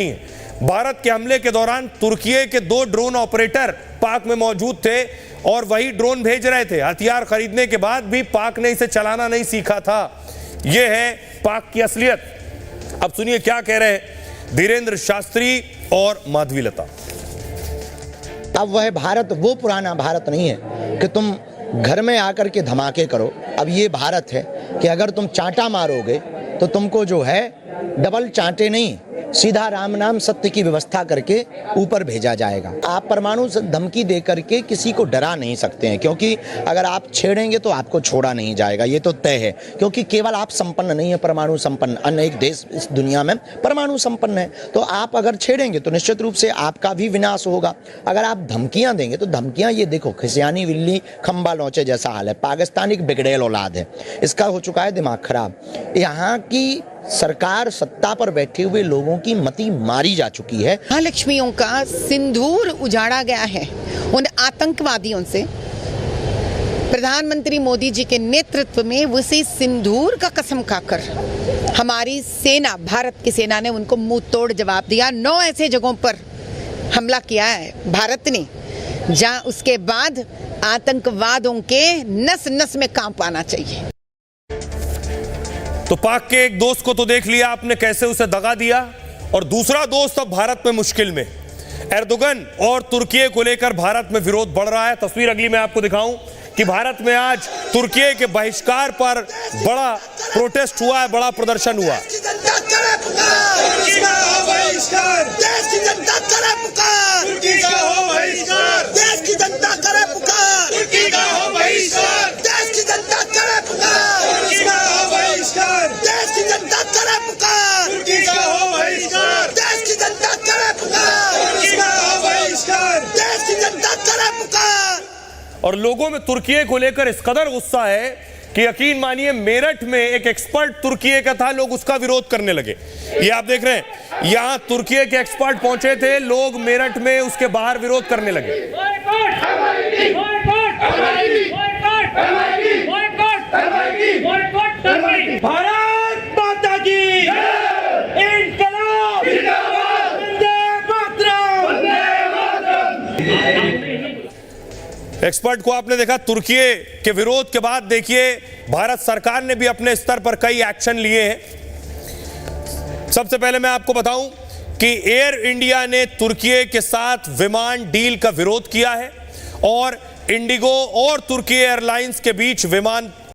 भारत के हमले के दौरान तुर्की के 2 ड्रोन ऑपरेटर पाक में मौजूद थे और वही ड्रोन भेज रहे थे। हथियार खरीदने के बाद भी पाक ने इसे चलाना नहीं सीखा था। यह है पाक की असलियत। अब सुनिए क्या कह रहे हैं धीरेन्द्र शास्त्री और माधवीलता। अब वह भारत वो पुराना भारत नहीं है कि तुम घर में आकर के धमाके करो। अब ये भारत है कि अगर तुम चांटा मारोगे तो तुमको जो है डबल चांटे नहीं, सीधा राम नाम सत्य की व्यवस्था करके ऊपर भेजा जाएगा। आप परमाणु धमकी दे करके किसी को डरा नहीं सकते हैं, क्योंकि अगर आप छेड़ेंगे तो आपको छोड़ा नहीं जाएगा, ये तो तय है। क्योंकि केवल आप संपन्न नहीं है, परमाणु संपन्न अनेक देश इस दुनिया में परमाणु संपन्न है। तो आप अगर छेड़ेंगे तो निश्चित रूप से आपका भी विनाश होगा। अगर आप धमकियां देंगे तो धमकियां, ये देखो खिसियानी बिल्ली खंबा नोचे जैसा हाल है। पाकिस्तान एक बिगड़ेल औलाद है, इसका हो चुका है दिमाग खराब। यहाँ की सरकार सत्ता पर बैठे हुए लोगों की मति मारी जा चुकी है। महालक्ष्मियों का सिंदूर उजाड़ा गया है उन आतंकवादियों से। प्रधानमंत्री मोदी जी के नेतृत्व में उसी सिंदूर का कसम खाकर हमारी सेना, भारत की सेना ने उनको मुंह तोड़ जवाब दिया। 9 ऐसे जगहों पर हमला किया है भारत ने, जहां उसके बाद आतंकवादों के नस नस में कांप आना चाहिए। तो पाक के एक दोस्त को तो देख लिया आपने कैसे उसे दगा दिया, और दूसरा दोस्त अब भारत में मुश्किल में। एर्दोगन और तुर्की को लेकर भारत में विरोध बढ़ रहा है। तस्वीर अगली मैं आपको दिखाऊं कि भारत में आज तुर्की के बहिष्कार पर बड़ा प्रोटेस्ट हुआ है, बड़ा प्रदर्शन हुआ। और लोगों में तुर्की को लेकर इस कदर गुस्सा है कि यकीन मानिए मेरठ में एक एक्सपर्ट तुर्की का था, लोग उसका विरोध करने लगे। ये आप देख रहे हैं, यहां तुर्की के एक्सपर्ट पहुंचे थे, लोग मेरठ में उसके बाहर विरोध करने लगे। भारत माता की इंकलाब जिंदाबाद, वंदे मातरम। एक्सपर्ट को आपने देखा तुर्की के विरोध के बाद, देखिए भारत सरकार ने भी अपने स्तर पर कई एक्शन लिए हैं। सबसे पहले मैं आपको बताऊं कि एयर इंडिया ने तुर्की के साथ विमान डील का विरोध किया है और इंडिगो और तुर्की एयरलाइंस के बीच विमान